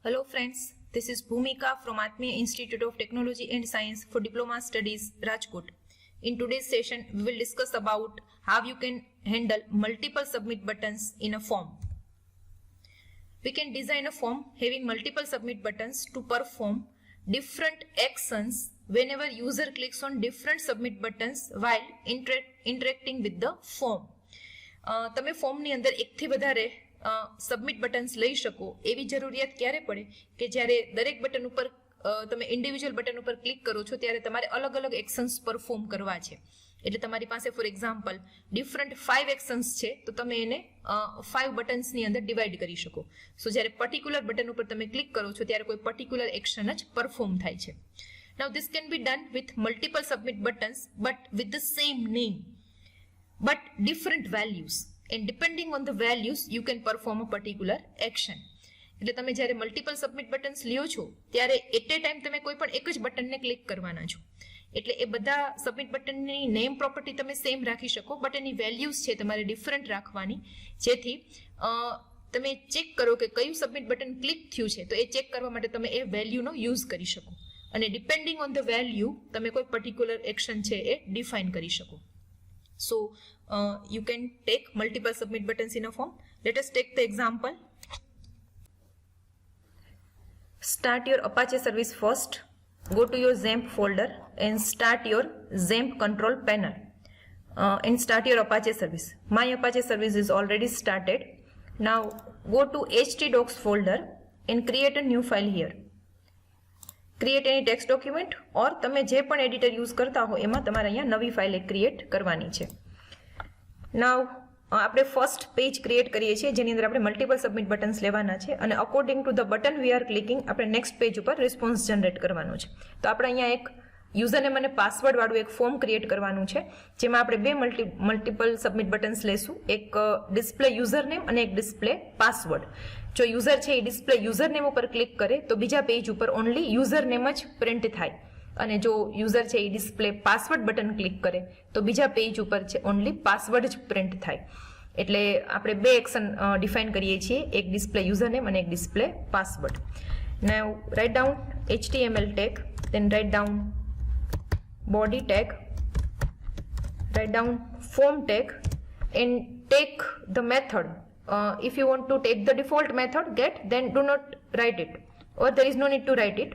Hello friends, this is Bhumika from Atmiya Institute of Technology and Science for Diploma Studies, Rajkot. In today's session, we will discuss about how you can handle multiple submit buttons in a form. We can design a form having multiple submit buttons to perform different actions whenever user clicks on different submit buttons while interacting with the form. તમે ફોર્મની અંદર એકથી વધારે submit buttons લઈ શકો એવી જરૂરિયાત ક્યારે પડે કે જ્યારે દરેક બટન ઉપર તમે ઇન્ડિવિજ્યુઅલ બટન ઉપર ક્લિક કરો છો ત્યારે તમારે અલગ અલગ એક્શન્સ પરફોર્મ કરવા છે. એટલે તમારી પાસે ફોર એક્ઝામ્પલ ડિફરન્ટ 5 એક્શન્સ છે તો તમે એને 5 બટન્સની અંદર ડિવાઈડ કરી શકો. સો જ્યારે પર્ટિક્યુલર બટન ઉપર તમે ક્લિક કરો છો ત્યારે કોઈ પર્ટિક્યુલર એક્શન જ પરફોર્મ થાય છે. Now this can be done with multiple submit buttons but with the same name but different values. And depending on the values you can perform a particular action. એટલે તમે જ્યારે multiple submit buttons લ્યો છો ત્યારે at A time તમે કોઈ પણ એક જ બટનને ક્લિક કરવાના છો. એટલે એ બધા સબમિટ બટનની નેમ પ્રોપર્ટી તમે સેમ રાખી શકો બટ એની વેલ્યુઝ છે તમારે ડિફરન્ટ રાખવાની, જેથી તમે ચેક કરો કે કયું સબમિટ બટન ક્લિક થયું છે તો એ ચેક કરવા માટે તમે એ વેલ્યુનો યુઝ કરી શકો અને ડિપેન્ડિંગ ઓન ધ વેલ્યુ તમે કોઈ પર્ટિક્યુલર એક્શન છે એ ડિફાઇન કરી શકો. So you can take multiple submit buttons in a form. Let us take the example. Start your Apache service first. Go to your XAMPP folder and start your XAMPP control panel and start your Apache service. My Apache service is already started. Now go to htdocs folder and create a new file here. Create any text document or તમે જે પણ editor use કરતા હો એમાં તમારે અહીંયા નવી file એક ક્રિએટ કરવાની છે. નાવ આપણે ફર્સ્ટ પેજ ક્રિએટ કરીએ છીએ જેની અંદર આપણે મલ્ટિપલ સબમિટ બટન્સ લેવાના છે અને according to the button we are clicking આપણે નેક્સ્ટ પેજ ઉપર રિસ્પોન્સ જનરેટ કરવાનું છે. તો આપણે અહીંયા એક યુઝરનેમ અને પાસવર્ડ વાળું એક ફોર્મ ક્રિએટ કરવાનું છે જેમાં આપણે બે મલ્ટિપલ સબમિટ બટન્સ લેશું, એક ડિસ્પ્લે યુઝરનેમ અને એક ડિસ્પ્લે પાસવર્ડ. જો યુઝર છે એ ડિસ્પ્લે યુઝરનેમ ઉપર ક્લિક કરે તો બીજા પેજ ઉપર ઓનલી યુઝરનેમ જ પ્રિન્ટ થાય અને જો યુઝર છે એ ડિસ્પ્લે પાસવર્ડ બટન ક્લિક કરે તો બીજા પેજ ઉપર છે ઓનલી પાસવર્ડ જ પ્રિન્ટ થાય. એટલે આપણે બે એક્શન ડિફાઇન કરીએ છીએ, એક ડિસ્પ્લે યુઝરનેમ અને એક display password. Now write down HTML tag, then write down body tag, write down form tag and take the method. If you want to take the default method get, then do not write it or there is no need to write it.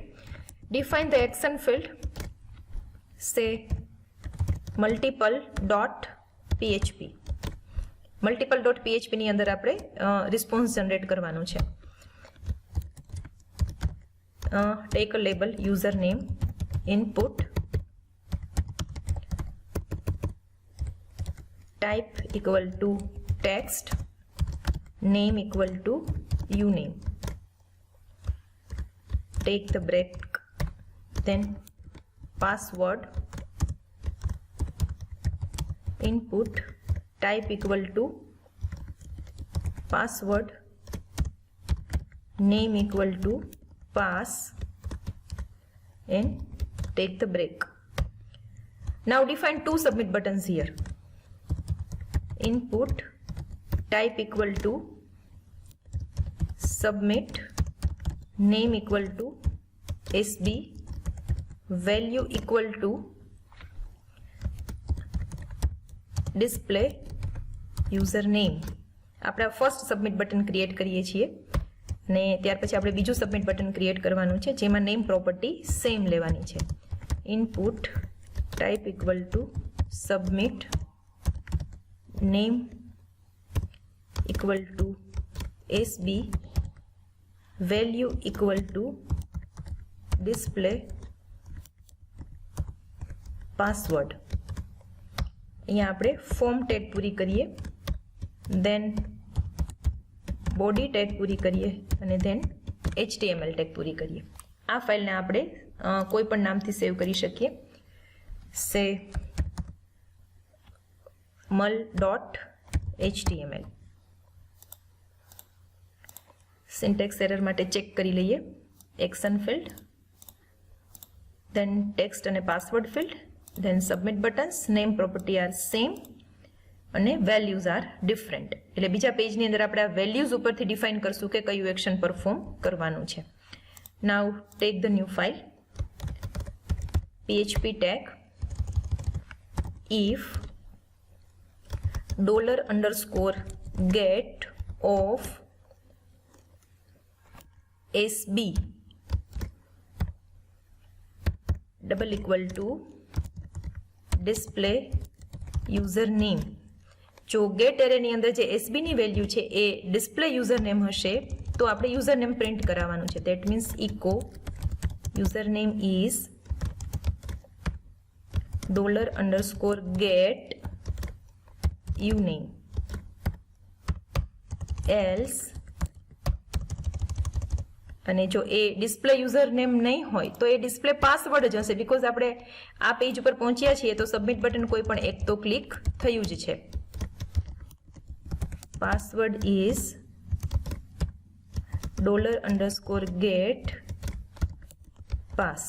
Define the action field, say multiple.php. multiple.php ની અંદર આપણે response generate કરવાનું છે. take a label username input type equal to text, name equal to uname, take the break, then password input type equal to password, name equal to pass and take the break. Now define two submit buttons here. Input type equal to submit, name equal to SB, value equal to display username. આપણે first submit button create કરીએ છીએ અને ત્યાર પછી આપણે બીજું submit button create કરવાનું છે જેમાં નેમ પ્રોપર્ટી સેમ લેવાની છે. Input type equal to submit, name equal to SB, value equal to display password. અહીંયા આપણે ફોર્મ ટેગ પૂરી કરીએ, then body ટેગ પૂરી કરીએ અને then HTML ટેગ પૂરી કરીએ. આ ફાઇલને આપણે કોઈ પણ નામથી સેવ કરી શકીએ. સે mul.html. સિન્ટેક્સ એરર માટે ચેક કરી લઈએ. એક્શન ફિલ્ડ, then text અને password field, then submit buttons, name property are same અને વેલ્યુઝ આર ડિફરન્ટ. એટલે બીજા પેજની અંદર આપણે આ વેલ્યુઝ ઉપરથી ડિફાઇન કરશું કે કયું એક્શન પરફોર્મ કરવાનું છે. Now take the new file, php tag if $_get of sb double equal to display username. જો ગેટ એરેની અંદર જે એસબી ની વેલ્યુ છે એ ડિસ્પ્લે યુઝરનેમ હશે તો આપણે યુઝરનેમ પ્રિન્ટ કરાવવાનું છે. That means echo username is $_get uname else, અને જો એ ડિસ્પ્લે યુઝરનેમ નહીં હોય તો એ ડિસ્પ્લે પાસવર્ડ જ હશે, બીકોઝ આપણે આ પેજ ઉપર પહોંચ્યા છીએ તો સબમિટ બટન કોઈ પણ એક તો ક્લિક થયું જ છે. Password is $_get pass.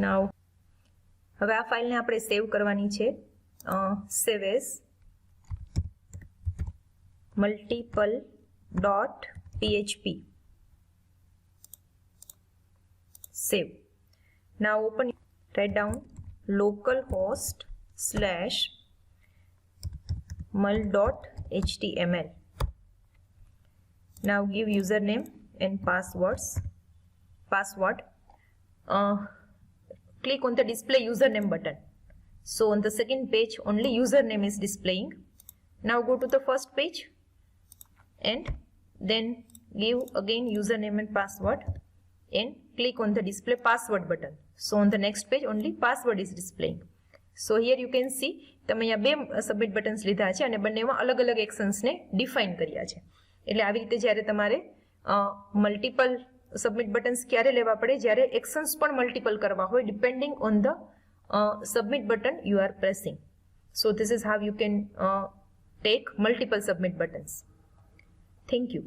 નાઉ હવે આ ફાઇલને આપણે સેવ કરવાની છે. Save as multiple.php. Save. Now open, write down localhost/mul.html. Now give username and password. Click on the display username button. So on the second page only username is displaying. Now go to the first page and then give again username and password and click on the display password button. So on the next page only password is displaying. So here you can see તમે અહીંયા બે submit buttons લીધા છે અને બંનેમાં અલગ અલગ એક્શન્સને define કર્યા છે. એટલે આવી રીતે જ્યારે તમારે મલ્ટિપલ સબમિટ બટન્સ ક્યારે લેવા પડે, જ્યારે એક્શન્સ પણ મલ્ટિપલ કરવા હોય, depending on the submit button you are pressing. So this is how you can take multiple submit buttons. Thank you.